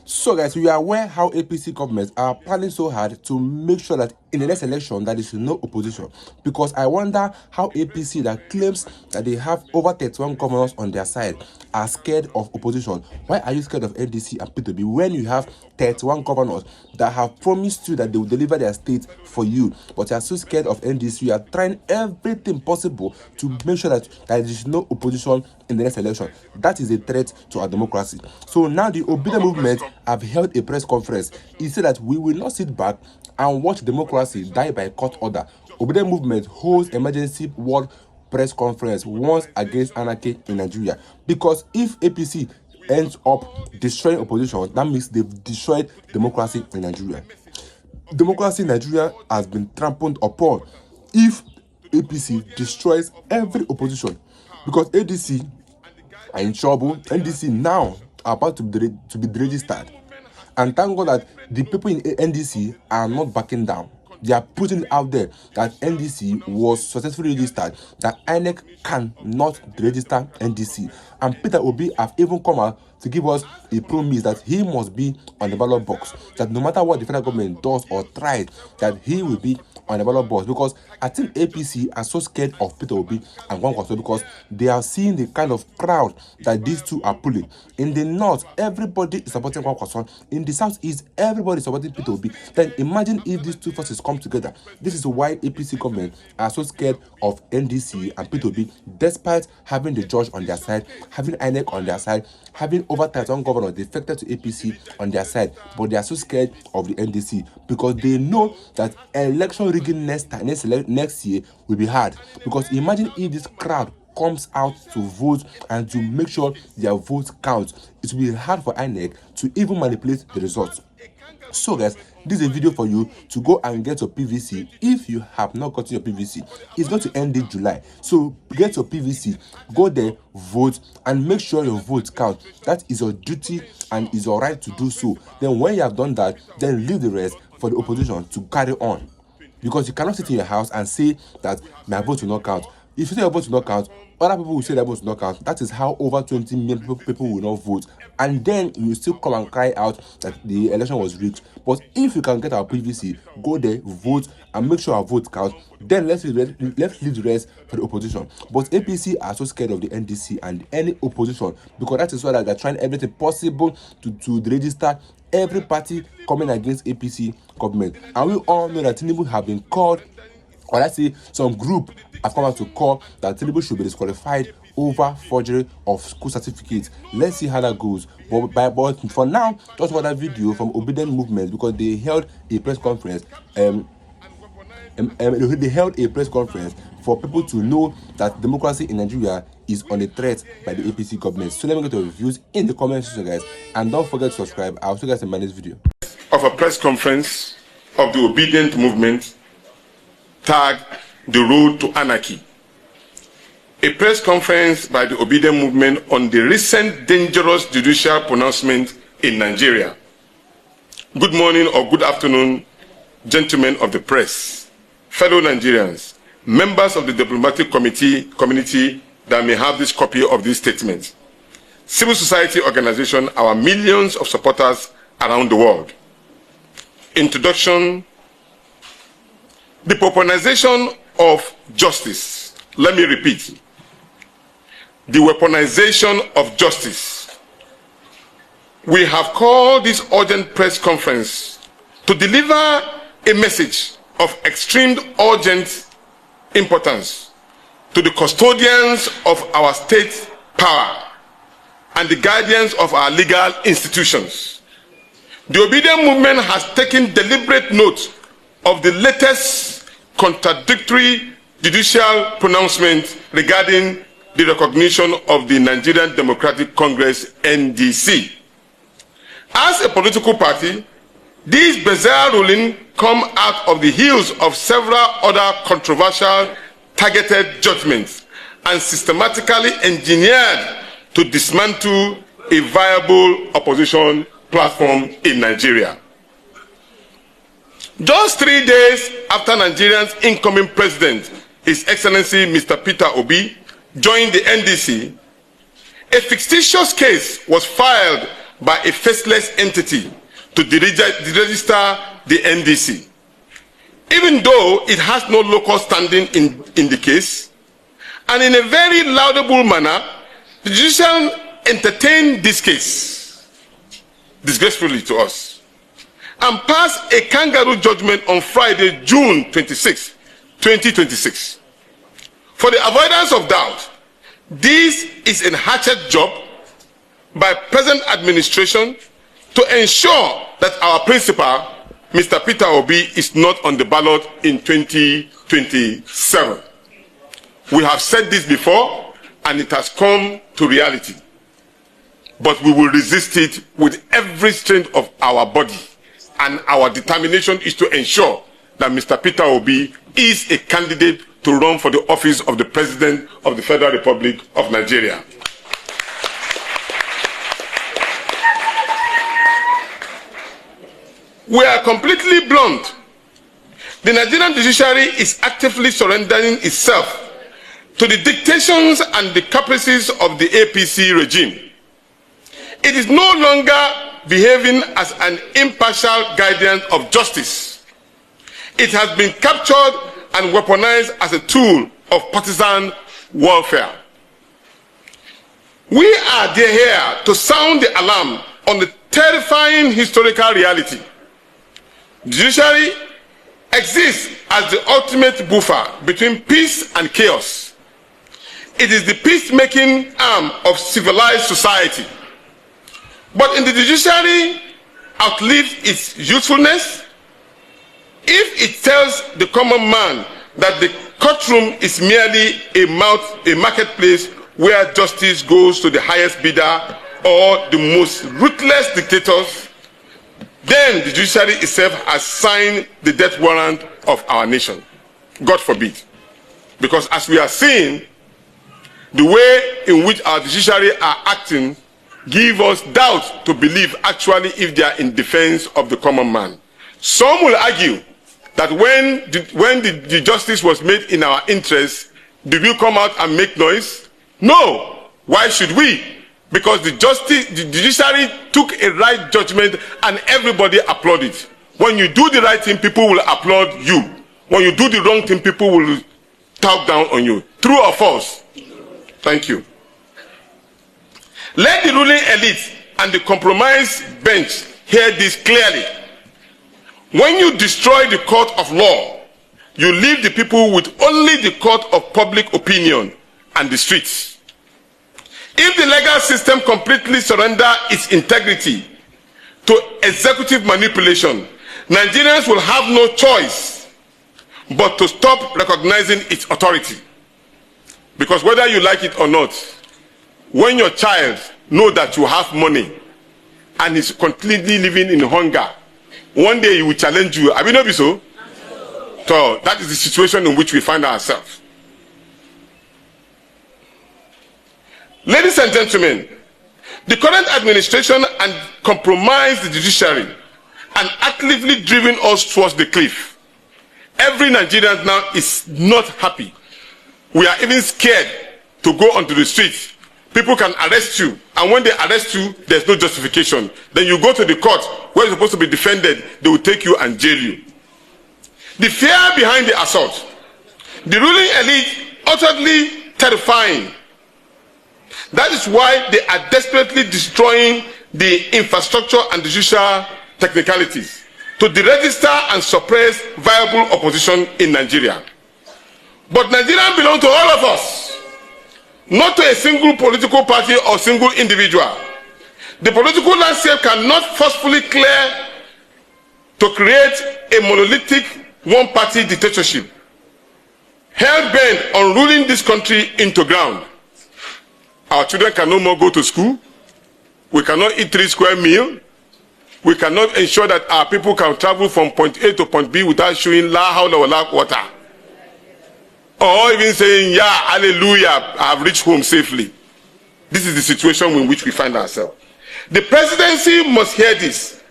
So guys, we are aware how APC governments are planning so hard to make sure that in the next election there is no opposition. Because I wonder how APC that claims that they have over 31 governors on their side are scared of opposition. Why are you scared of NDC and P2B when you have 31 governors that have promised you that they will deliver their state for you, but you are so scared of NDC? You are trying everything possible to make sure that there is no opposition in the next election. That is a threat to our democracy. So now the Obedient movement have held a press conference. He said that we will not sit back and watch democracy die by court order. Obedient movement holds emergency world press conference once against anarchy in Nigeria, because if APC ends up destroying opposition, that means they've destroyed democracy in Nigeria. Democracy in Nigeria has been trampled upon if APC destroys every opposition, because ADC are in trouble. NDC now are about to be registered, and thank God that the people in NDC are not backing down. They are putting it out there that NDC was successfully registered, that INEC cannot register NDC. And Peter Obi have even come out to give us a promise that he must be on the ballot box, that no matter what the federal government does or tries, that he will be on the ballot box. Because I think APC are so scared of Peter Obi and Kwankwaso, because they are seeing the kind of crowd that these two are pulling. In the north, everybody is supporting Kwankwaso. In the southeast, everybody is supporting Peter Obi. Then imagine if these two forces come together. This is why APC government are so scared of NDC and Peter Obi, despite having the judge on their side, having INEC on their side, having over 31 governors defected to APC on their side. But they are so scared of the NDC because they know that election rigging next year will be hard. Because imagine if this crowd comes out to vote and to make sure their votes count, it will be hard for INEC to even manipulate the results. So guys, this is a video for you to go and get your PVC. If you have not gotten your PVC, it's going to end in July. So get your PVC, go there, vote, and make sure your votes count. That is your duty and is your right to do so. Then when you have done that, then leave the rest for the opposition to carry on. Because you cannot sit in your house and say that my vote will not count. If you say your vote will not count, other people will say their vote will not count. That is how over 20 million people will not vote. And then you will still come and cry out that the election was rigged. But if you can get our PVC, go there, vote, and make sure our vote counts, then let's leave the rest for the opposition. But APC are so scared of the NDC and any opposition, because that is why they're trying everything possible to register every party coming against APC government. And we all know that Tinubu have been called, or let's say some group have come out to call that Tinubu should be disqualified over forgery of school certificates. Let's see how that goes. But for now, just watch that video from Obedient Movement, because they held a press conference. They held a press conference for people to know that democracy in Nigeria is under threat by the APC government. So let me get your reviews in the comment section, guys, and don't forget to subscribe. I'll see you guys in my next video. Of a press conference of the Obedient Movement tagged "The Road to Anarchy." A press conference by the Obedient Movement on the recent dangerous judicial pronouncement in Nigeria. Good morning or good afternoon, gentlemen of the press, fellow Nigerians, members of the diplomatic community that may have this copy of this statement, civil society organization, our millions of supporters around the world. Introduction: the weaponization of justice. Let me repeat. The weaponization of justice. We have called this urgent press conference to deliver a message of extreme urgent importance to the custodians of our state power and the guardians of our legal institutions. The Obedient Movement has taken deliberate note of the latest contradictory judicial pronouncement regarding the recognition of the Nigerian Democratic Congress (NDC). As a political party, these bizarre rulings come out of the heels of several other controversial targeted judgments and systematically engineered to dismantle a viable opposition platform in Nigeria. Just 3 days after Nigeria's incoming president, His Excellency Mr. Peter Obi, joined the NDC, a fictitious case was filed by a faceless entity to deregister the NDC. Even though it has no local standing in the case, and in a very laudable manner, the judicial entertained this case, disgracefully to us, and passed a kangaroo judgment on Friday, June 26, 2026. For the avoidance of doubt, this is a hatchet job by present administration to ensure that our principal, Mr. Peter Obi, is not on the ballot in 2027. We have said this before, and it has come to reality. But we will resist it with every strength of our body, and our determination is to ensure that Mr. Peter Obi is a candidate to run for the office of the President of the Federal Republic of Nigeria. We are completely blunt. The Nigerian judiciary is actively surrendering itself to the dictations and the caprices of the APC regime. It is no longer behaving as an impartial guardian of justice. It has been captured and weaponized as a tool of partisan warfare. We are here to sound the alarm on the terrifying historical reality. The judiciary exists as the ultimate buffer between peace and chaos. It is the peacemaking arm of civilized society. But in the judiciary outlives its usefulness if it tells the common man that the courtroom is merely a marketplace where justice goes to the highest bidder or the most ruthless dictators. Then the judiciary itself has signed the death warrant of our nation. God forbid. Because as we are seeing, the way in which our judiciary are acting give us doubt to believe actually if they are in defense of the common man. Some will argue that when the justice was made in our interest, did we come out and make noise? No. Why should we? Because the judiciary took a right judgment and everybody applauded. When you do the right thing, people will applaud you. When you do the wrong thing, people will talk down on you. True or false? Thank you. Let the ruling elite and the compromise bench hear this clearly. When you destroy the court of law, you leave the people with only the court of public opinion and the streets. If the legal system completely surrenders its integrity to executive manipulation, Nigerians will have no choice but to stop recognizing its authority. Because whether you like it or not, when your child knows that you have money and is completely living in hunger, one day he will challenge you. Have you not been so? So that is the situation in which we find ourselves. Ladies and gentlemen, the current administration and compromised the judiciary and actively driven us towards the cliff. Every Nigerian now is not happy. We are even scared to go onto the streets. People can arrest you, and when they arrest you, there's no justification. Then you go to the court where you're supposed to be defended, they will take you and jail you. The fear behind the assault, the ruling elite, utterly terrifying. That is why they are desperately destroying the infrastructure and the judicial technicalities to deregister and suppress viable opposition in Nigeria. But Nigeria belongs to all of us, not to a single political party or single individual. The political landscape cannot forcefully clear to create a monolithic one-party dictatorship hell-bent on ruling this country into ground. Our children can no more go to school. We cannot eat 3 square meals. We cannot ensure that our people can travel from point A to point B without showing la hawla wa la quwwata. Or even saying, yeah, hallelujah, I have reached home safely. This is the situation in which we find ourselves. The presidency must hear this.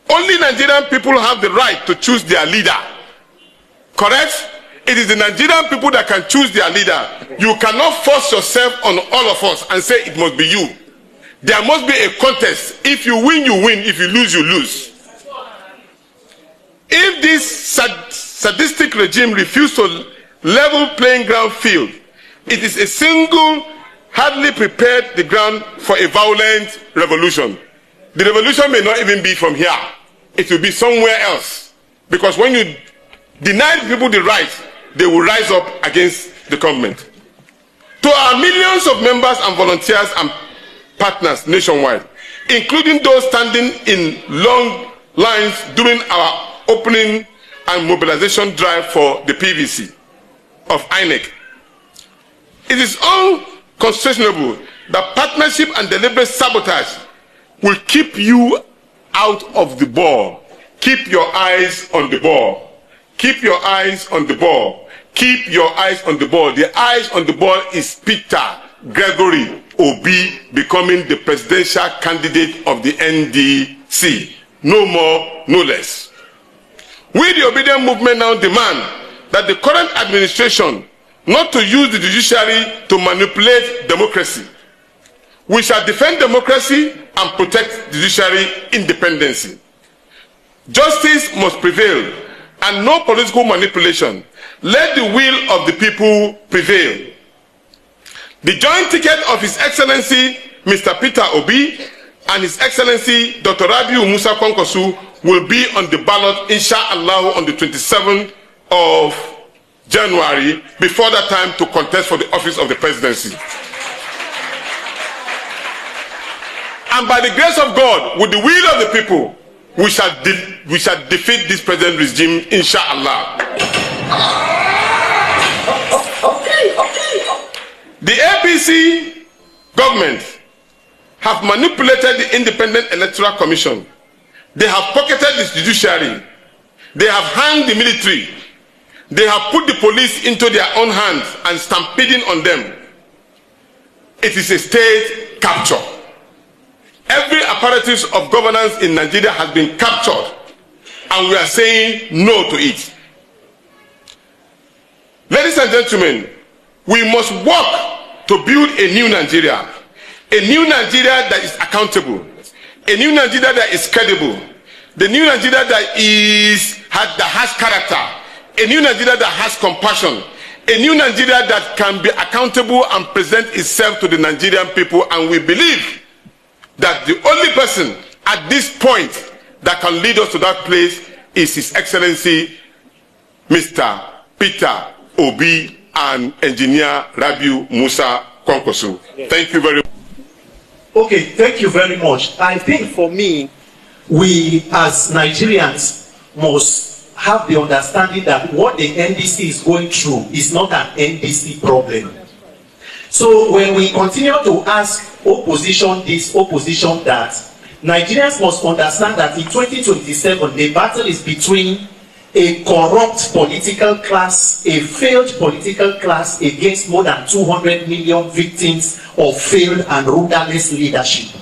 Only Nigerian people have the right to choose their leader. Correct? It is the Nigerian people that can choose their leader. You cannot force yourself on all of us and say it must be you. There must be a contest. If you win, you win. If you lose, you lose. If this sadistic regime refuses to level playing ground field, it is a single, hardly prepared the ground for a violent revolution. The revolution may not even be from here. It will be somewhere else. Because when you deny people the right, they will rise up against the government. To our millions of members and volunteers and partners nationwide, including those standing in long lines during our opening and mobilization drive for the PVC of INEC, it is unquestionable that partnership and deliberate sabotage will keep you out of the ball. Keep your eyes on the ball. Keep your eyes on the ball. Keep your eyes on the ball. The eyes on the ball is Peter Gregory Obi becoming the presidential candidate of the NDC. No more, no less. We, the Obedient Movement, now demand that the current administration not to use the judiciary to manipulate democracy. We shall defend democracy and protect judiciary independence. Justice must prevail and no political manipulation. Let the will of the people prevail. The joint ticket of His Excellency Mr. Peter Obi and His Excellency Dr. Rabiu Musa Kwankwaso will be on the ballot, inshallah, on the 27th of January, before that time, to contest for the office of the presidency. And by the grace of God, with the will of the people, we shall defeat this present regime, inshallah. The APC government have manipulated the Independent Electoral Commission. They have pocketed the judiciary. They have hanged the military. They have put the police into their own hands and stampeding on them. It is a state capture. Every apparatus of governance in Nigeria has been captured, and we are saying no to it. Ladies and gentlemen, we must work to build a new Nigeria. A new Nigeria that is accountable. A new Nigeria that is credible. The new Nigeria that has character. A new Nigeria that has compassion. A new Nigeria that can be accountable and present itself to the Nigerian people. And we believe that the only person at this point that can lead us to that place is His Excellency Mr. Peter Obi and Engineer Rabiu Musa Kwankwaso. Thank you very much. Okay, thank you very much. I think for me, we as Nigerians must have the understanding that what the NDC is going through is not an NDC problem. So when we continue to ask opposition this, opposition that, Nigerians must understand that in 2027, the battle is between a corrupt political class, a failed political class against more than 200 million victims of failed and rudderless leadership.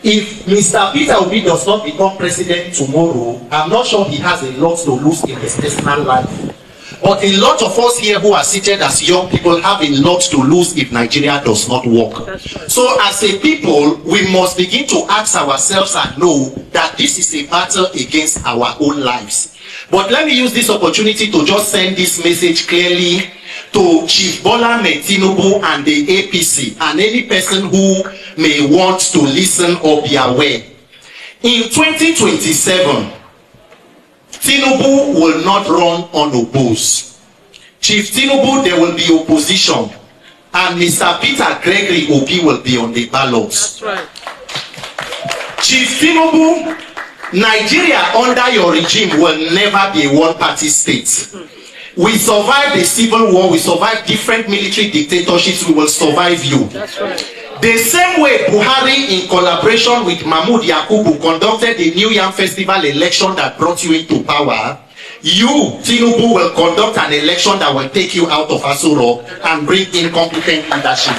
If Mr. Peter Obi does not become president tomorrow, I'm not sure he has a lot to lose in his personal life. But a lot of us here who are seated as young people have a lot to lose if Nigeria does not work. Right. So as a people, we must begin to ask ourselves and know that this is a battle against our own lives. But let me use this opportunity to just send this message clearly to Chief Bola Tinubu and the APC and any person who may want to listen or be aware. In 2027, Tinubu will not run unopposed. Chief Tinubu, there will be opposition, and Mr. Peter Gregory Obi will be on the ballots. That's right. Chief Tinubu, Nigeria under your regime will never be a one-party state. We survived the civil war, we survived different military dictatorships, we will survive you. That's right. The same way Buhari, in collaboration with Mahmoud Yakubu, conducted the New Yam Festival election that brought you into power, you, Tinubu, will conduct an election that will take you out of Asuro and bring in competent leadership.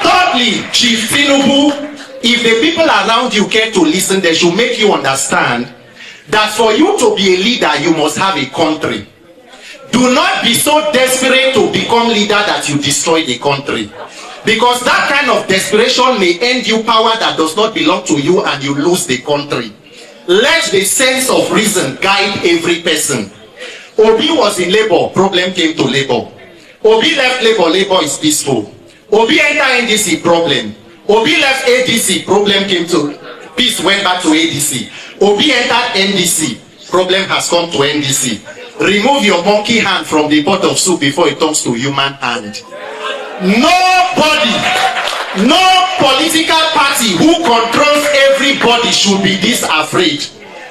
Thirdly, Chief Tinubu, if the people around you care to listen, they should make you understand that for you to be a leader, you must have a country. Do not be so desperate to become leader that you destroy the country. Because that kind of desperation may end you power that does not belong to you and you lose the country. Let the sense of reason guide every person. Obi was in labor, problem came to labor. Obi left labor, labor is peaceful. Obi entered NDC, problem. Obi left ADC, problem came to peace, went back to ADC. Obi entered NDC, problem has come to NDC. Remove your monkey hand from the pot of soup before it turns to human hand. Nobody, no political party who controls everybody should be this afraid.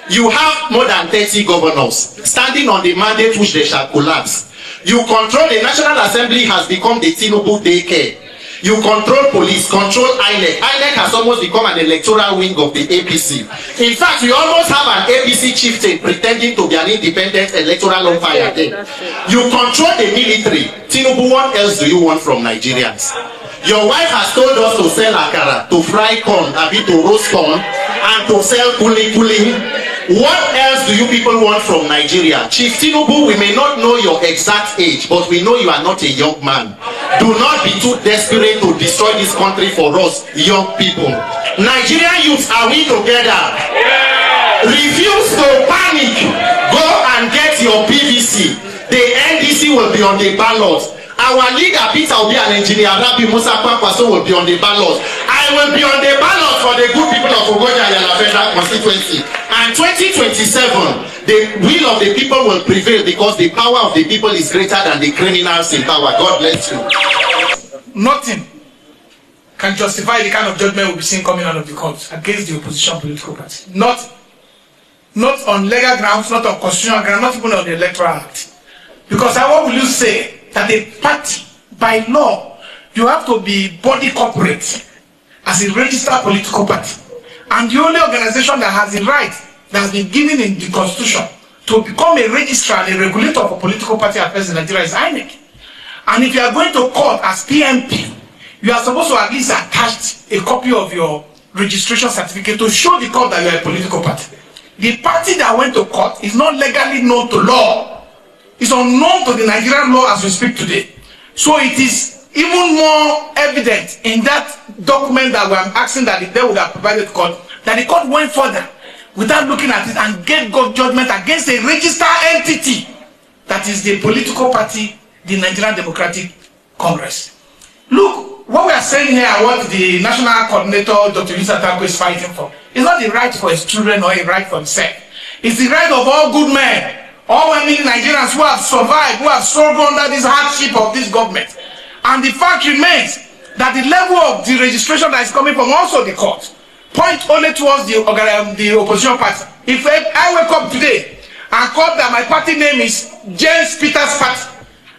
You have more than 30 governors standing on the mandate which they shall collapse. You control the National Assembly has become the Tinubu daycare. You control police, control INEC. INEC has almost become an electoral wing of the APC. In fact, we almost have an APC chieftain pretending to be an independent electoral umpire there. You control the military. Tinubu, what else do you want from Nigerians? Your wife has told us to sell akara, to fry corn, to roast corn, and to sell kuli. What else do you people want from Nigeria? Chief Tinubu, we may not know your exact age, but we know you are not a young man. Do not be too desperate to destroy this country for us, young people. Nigerian youths, are we together? Refuse to panic. Go and get your PVC. The NDC will be on the ballot. Our leader Peter Obi and engineer Rabi Musa Kwankwaso will be on the ballot. I will be on the ballot for the good people of Ogoja Yala Federal constituency. And 2027, the will of the people will prevail because the power of the people is greater than the criminals in power. God bless you. Nothing can justify the kind of judgment we'll be seeing coming out of the courts against the opposition political party. Not on legal grounds, not on constitutional grounds, not even on the Electoral Act. Because what will you say? That a party, by law, you have to be body corporate as a registered political party. And the only organization that has the right, that has been given in the constitution, to become a registrar and a regulator of a political party affairs in Nigeria is INEC. And if you are going to court as PMP, you are supposed to at least attach a copy of your registration certificate to show the court that you are a political party. The party that went to court is not legally known to law. It's unknown to the Nigerian law as we speak today. So it is even more evident in that document that we are asking that they would have provided to court, that the court went further without looking at it and gave God judgment against a registered entity that is the political party, the Nigerian Democratic Congress. Look, what we are saying here, what the national coordinator, Dr. Yusa Tanko, is fighting for, is not the right for his children or a right for himself. It's the right of all good men. All many Nigerians who have survived, who have struggled under this hardship of this government. And the fact remains that the level of the registration that is coming from also the court point only towards the opposition party. If I wake up today and call that my party name is James Peter's Party,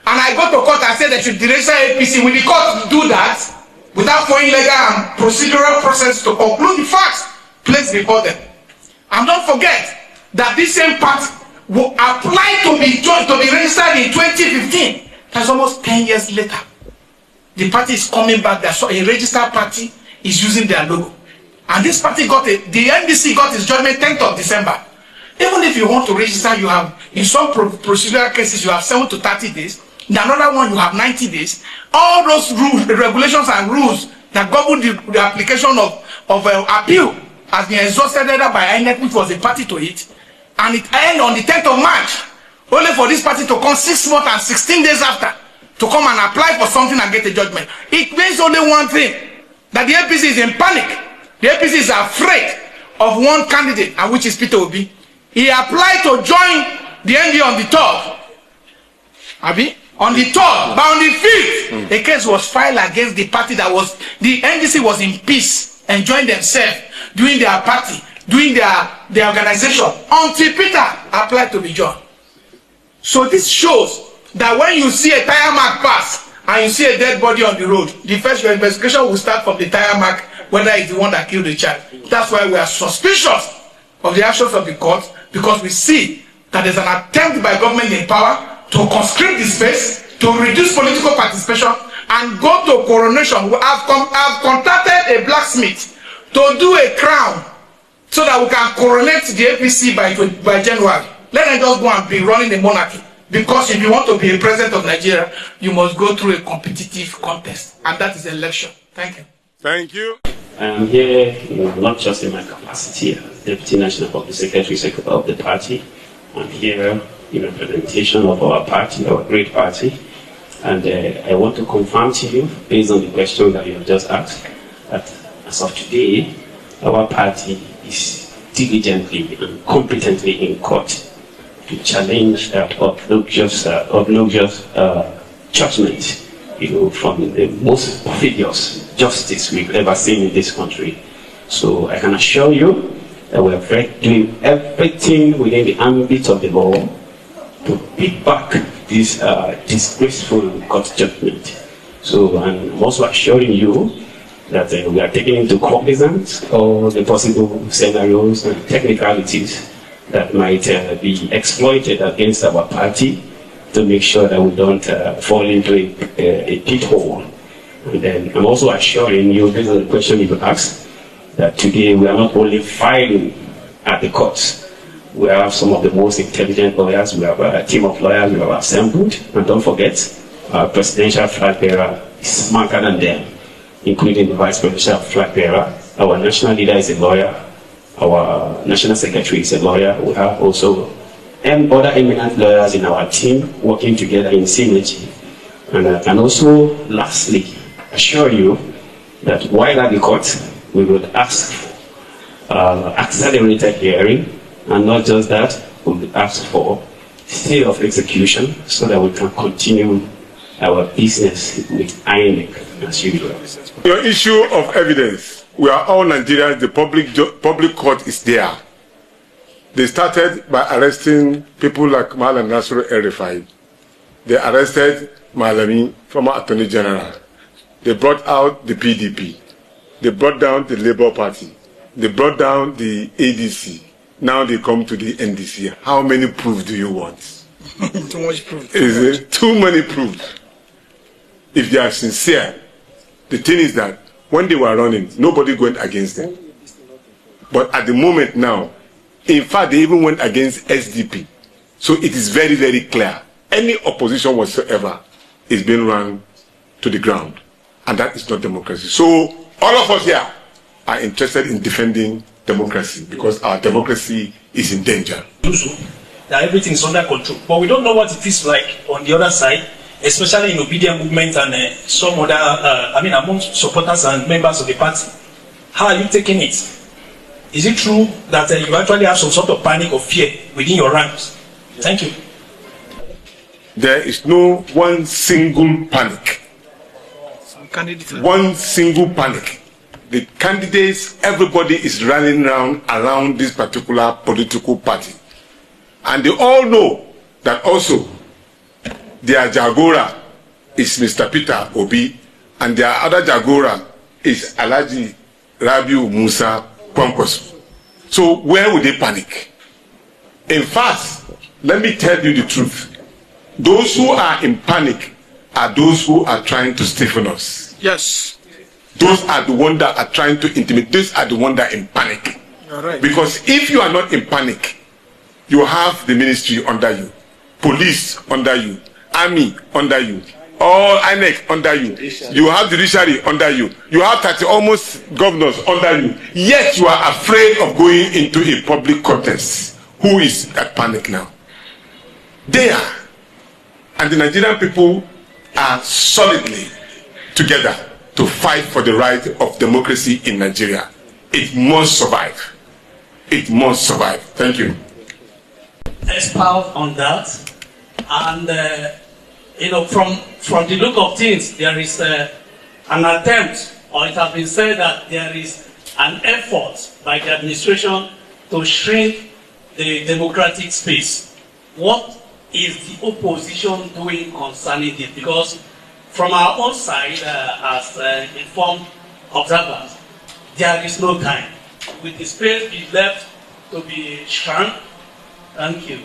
and I go to court and say they should register APC, will the court do that without following legal and procedural process to conclude the facts placed before them? And don't forget that this same party will apply to be registered in 2015. That's almost 10 years later. The party is coming back there. So a registered party is using their logo. And this party the NDC got its judgment 10th of December. Even if you want to register, you have, in some procedural cases, you have 7 to 30 days. In another one, you have 90 days. All those rules, the regulations and rules that govern the application of appeal has been exhausted either by INEC, which was a party to it. And it ended on the 10th of March, only for this party to come 6 months and 16 days after to come and apply for something and get a judgment. It means only one thing, that the APC is in panic. The APC is afraid of one candidate, and which is Peter Obi. He applied to join the ND on the 3rd. On the 3rd, but on the 5th, the case was filed against the party that was, the NDC was in peace, enjoying themselves, doing their party, doing their organization, until Peter applied to be joined. So this shows that when you see a tire mark pass and you see a dead body on the road, the first investigation will start from the tire mark, whether it's the one that killed the child. That's why we are suspicious of the actions of the court, because we see that there's an attempt by government in power to conscript the space, to reduce political participation, and go to coronation. We have contacted a blacksmith to do a crown so that we can coronate the APC by January. Let them just go and be running the monarchy. Because if you want to be a president of Nigeria, you must go through a competitive contest, and that is election. Thank you. Thank you. I am here, not just in my capacity as Deputy National Public Secretary of the party. I'm here in representation of our party, our great party. And I want to confirm to you, based on the question that you have just asked, that as of today, our party is diligently and competently in court to challenge that obnoxious judgment, from the most perfidious justice we've ever seen in this country. So I can assure you that we are doing everything within the ambit of the law to beat back this disgraceful court judgment. So I'm also assuring you that we are taking into cognizance all the possible scenarios and technicalities that might be exploited against our party to make sure that we don't fall into a pit hole. And then I'm also assuring you, based on the question you asked, that today we are not only filing at the courts. We have some of the most intelligent lawyers. We have a team of lawyers we have assembled. And don't forget, our presidential flag bearer is smarter than them, including the vice presidential flag bearer. Our national leader is a lawyer. Our national secretary is a lawyer. We have also other eminent lawyers in our team working together in synergy. And I can also, lastly, assure you that while at the court, we would ask for accelerated hearing, and not just that, we would ask for stay of execution so that we can continue our business with INEC as usual. Your issue of evidence, we are all Nigerians, the public court is there. They started by arresting people like Malam Nasru El-Rufai. They arrested Malami, former Attorney General. They brought out the PDP. They brought down the Labour Party. They brought down the ADC. Now they come to the NDC. How many proofs do you want? Too much proof. Is it too many proofs? If they are sincere, the thing is that when they were running, nobody went against them. But at the moment now, in fact, they even went against SDP. So it is very, very clear. Any opposition whatsoever is being run to the ground. And that is not democracy. So all of us here are interested in defending democracy because our democracy is in danger. That everything is under control. But we don't know what it feels like on the other side, especially in obedient movement and some other, amongst supporters and members of the party. How are you taking it? Is it true that you actually have some sort of panic or fear within your ranks? Thank you. There is no one single panic. One single panic. The candidates, everybody is rallying around this particular political party. And they all know that also their Jagora is Mr. Peter Obi, and their other Jagora is Alhaji Rabiu Musa Kwankwaso. So where would they panic? In fact, let me tell you the truth. Those who are in panic are those who are trying to stiffen us. Yes. Those are the ones that are trying to intimidate. Those are the ones that are in panic. You're right. Because if you are not in panic, you have the ministry under you, police under you, army under you, all INEC under you. You have the judiciary under you. You have 30 almost governors under you. Yet you are afraid of going into a public contest. Who is at panic now? They are. And the Nigerian people are solidly together to fight for the right of democracy in Nigeria. It must survive. It must survive. Thank you. Expound on that, and from the look of things, there is an attempt, or it has been said that there is an effort by the administration to shrink the democratic space. What is the opposition doing concerning this? Because from our own side, as informed observers, there is no time. With the space be left to be shrunk. Thank you.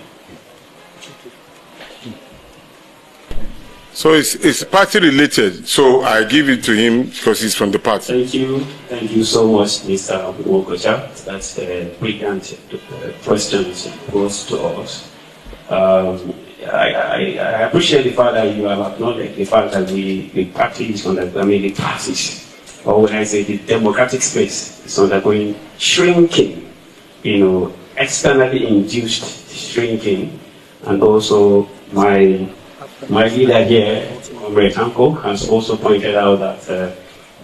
So it's party related. So I give it to him because he's from the party. Thank you so much, Mr. Wokocha. That's a brilliant question posed to us. I appreciate the fact that you have acknowledged the fact that the party is the parties, or when I say the democratic space, is undergoing shrinking, externally induced shrinking, and also my leader here, Comrade Anko, has also pointed out that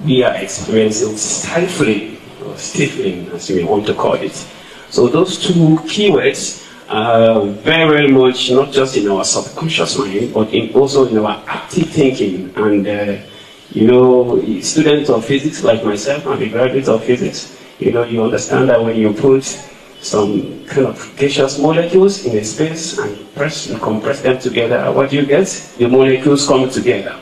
we are experiencing stifling, or stifling, as you may want to call it. So those two keywords are very, very much not just in our subconscious mind, but also in our active thinking. And students of physics like myself, I'm a graduate of physics, you understand that when you put some kind of gaseous molecules in a space and press and compress them together, what do you get? The molecules come together.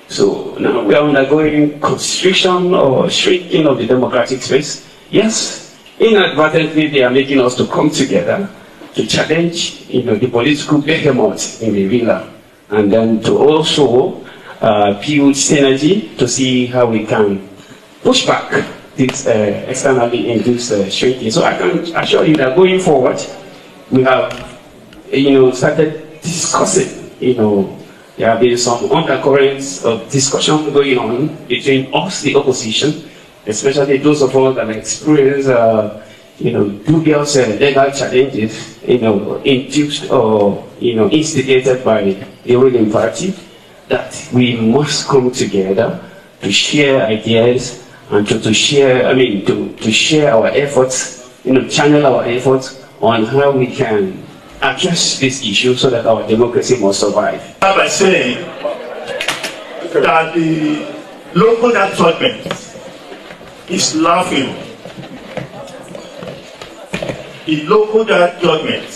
So now we are undergoing constriction or shrinking of the democratic space. Yes, inadvertently they are making us to come together to challenge the political behemoth in the villa, and then to also build synergy to see how we can push back this externally induced shrinking. So I can assure you that going forward, we have started discussing, there have been some undercurrents of discussion going on between us, the opposition, especially those of us that experience dubious legal challenges, induced or instigated by the ruling party, that we must come together to share ideas and to share our efforts, channel our efforts on how we can address this issue so that our democracy must survive. By saying that the local judgment is laughing. The local judgment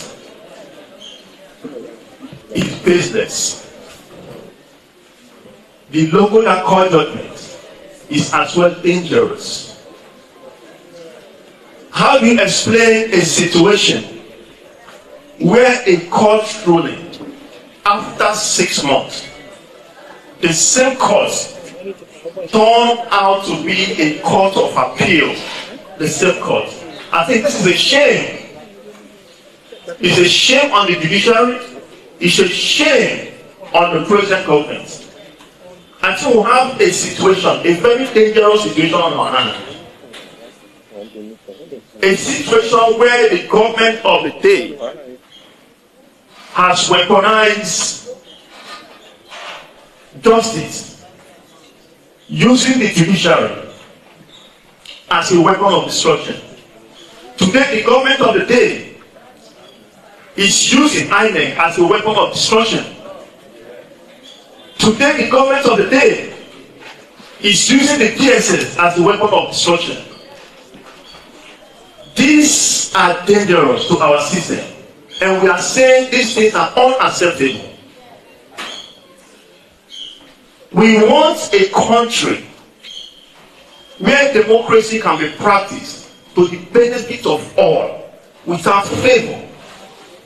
is baseless. The local court judgment is as well dangerous. How do you explain a situation where a court ruling, after 6 months, the same court turned out to be a court of appeal, the same court? I think this is a shame. It's a shame on the judiciary. It's a shame on the present government. And so we have a situation, a very dangerous situation on our hands. A situation where the government of the day has weaponized justice, using the judiciary as a weapon of destruction. Today, the government of the day is using INEC as a weapon of destruction. Today, the government of the day is using the DSS as a weapon of destruction. These are dangerous to our system, and we are saying these things are unacceptable. We want a country where democracy can be practiced to the benefit of all, without favor.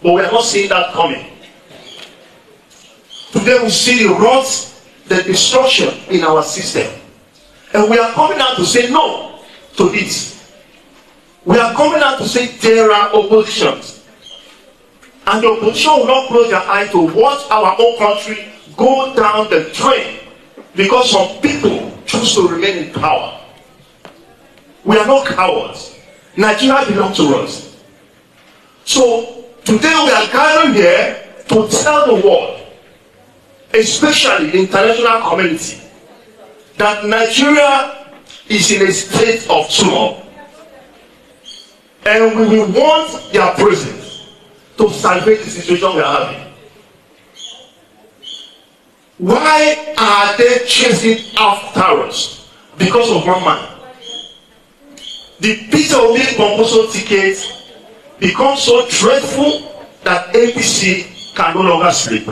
But we are not seeing that coming. Today we see the rot, the destruction in our system. And we are coming out to say no to this. We are coming out to say there are oppositions. And the opposition will not close their eye to watch our own country go down the drain because some people choose to remain in power. We are not cowards. Nigeria belongs to us. So today we are gathering here to tell the world, especially the international community, that Nigeria is in a state of turmoil. And we will want their presence to salvage the situation we are having. Why are they chasing after us? Because of one man. The Peter Obi Composo ticket becomes so dreadful that APC can no longer sleep.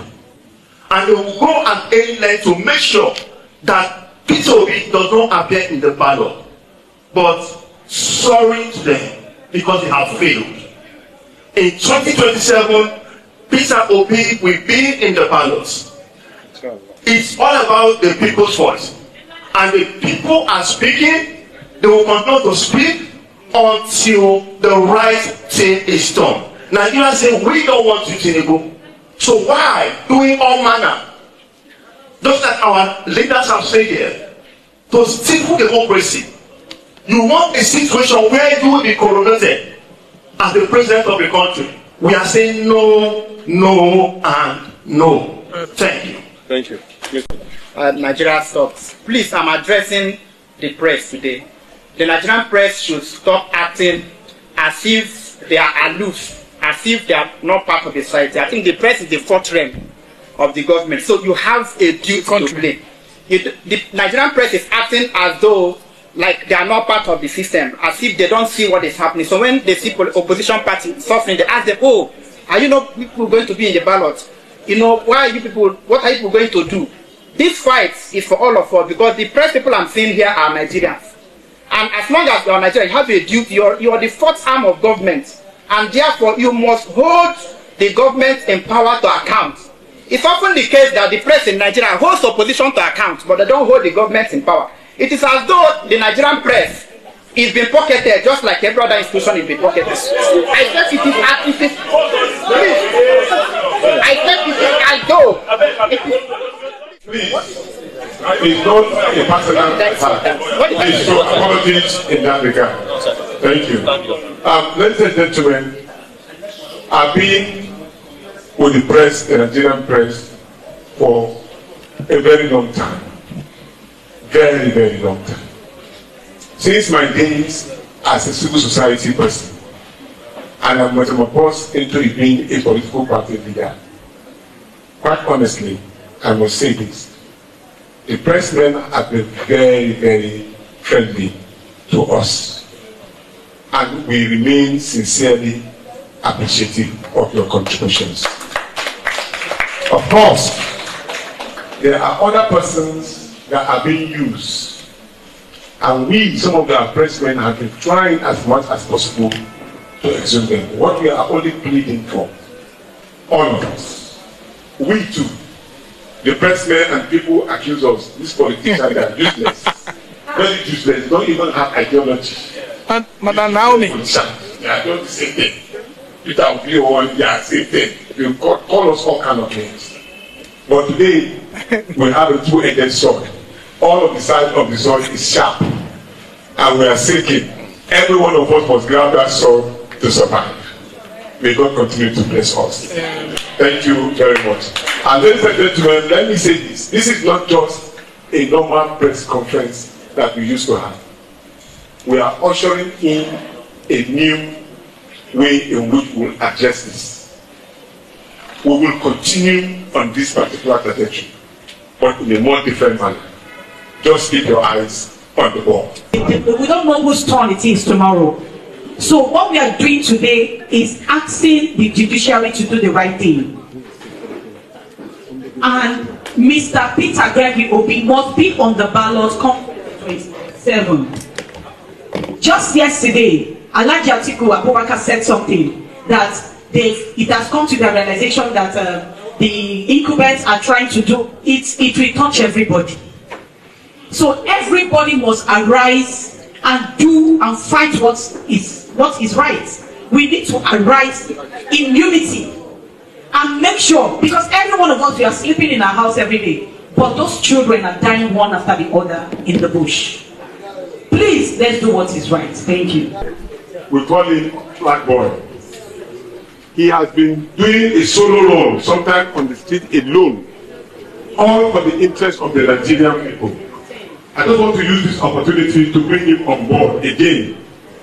And they will go at any length to make sure that Peter Obi does not appear in the ballot. But sorry to them, because they have failed. In 2027, Peter Obi will be in the ballots. It's all about the people's voice. And the people are speaking. They will continue to speak until the right thing is done. Nigeria say we don't want you, Tinubu. So why doing all manner? Just like our leaders have said here, to simple democracy, you want a situation where you will be coronated as the president of the country. We are saying no, no, and no. Thank you. Thank you. Nigeria stocks. Please, I'm addressing the press today. The Nigerian press should stop acting as if they are aloof, as if they are not part of the society. I think the press is the fourth realm of the government, so you have a duty to play. The Nigerian press is acting as though like they are not part of the system, as if they don't see what is happening. So when they see opposition party suffering, they ask them, "Oh, are you not people going to be in the ballot? You know, why are you people? What are you people going to do?" This fight is for all of us, because the press people I'm seeing here are Nigerians. And as long as you are Nigerian, you have a duty. You are the fourth arm of government, and therefore you must hold the government in power to account. It's often the case that the press in Nigeria holds opposition to account, but they don't hold the government in power. It is as though the Nigerian press is being pocketed, just like every other institution is being pocketed. I said it is as though. Please, it's not a personal attack. Please show apologies in that regard. Thank you. Ladies and gentlemen, I've been with the press, the Nigerian press, for a very long time. Very, very long time. Since my days as a civil society person, and I'm metamorphosed into being a political party leader. Quite honestly, I must say this. The pressmen have been very, very friendly to us. And we remain sincerely appreciative of your contributions. Of course, there are other persons that are being used. And we, some of our pressmen, have been trying as much as possible to exhume them. What we are only pleading for, all of us, we too, the pressmen and people accuse us, these politicians are useless. Very useless, don't even have ideology. And Madam Naomi. They are doing the same thing. Peter Obi, they are the same thing. They call us all kind of names. But today, we have a two-edged sword. All of the sides of the sword is sharp. And we are seeking. Every one of us must grab that sword to survive. May God continue to bless us. Thank you very much. And ladies and gentlemen, let me say this. This is not just a normal press conference that we used to have. We are ushering in a new way in which we will address this. We will continue on this particular trajectory, but in a more different manner. Just keep your eyes on the ball. We don't know whose turn it is tomorrow. So what we are doing today is asking the judiciary to do the right thing. And Mr. Peter Gregory Obi must be on the ballot come 27. Just yesterday, Alhaji Atiku Abubakar said something that it has come to the realization that the incumbents are trying to do it will touch everybody. So everybody must arise and do and fight what is right. We need to arise in unity and make sure, because every one of us, we are sleeping in our house every day, but those children are dying one after the other in the bush. Please, let's do what is right. Thank you. We call him Black Boy. He has been doing a solo role, sometimes on the street alone, all for the interest of the Nigerian people. I just want to use this opportunity to bring him on board again,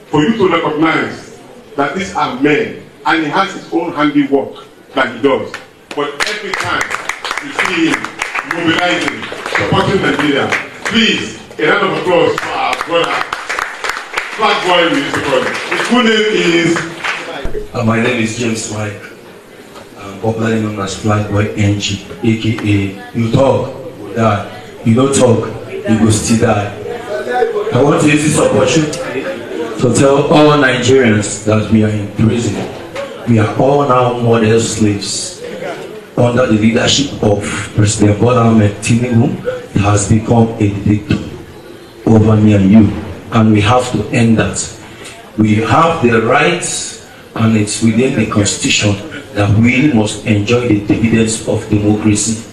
for you to recognize that these are men, and he has his own handiwork that he does. But every time you see him mobilizing, supporting Nigeria, please, a round of applause for our brother, Black Boy, we used to call him. His full name is... My name is James Mike, popularly known as Black Boy NG, aka you talk, you die. You don't talk, you will still die. I want to use this opportunity to tell all Nigerians that we are in prison. We are all now model slaves under the leadership of President Tinubu. He has become a dictator over me and you, and we have to end that. We have the rights, and it's within the constitution that we must enjoy the dividends of democracy.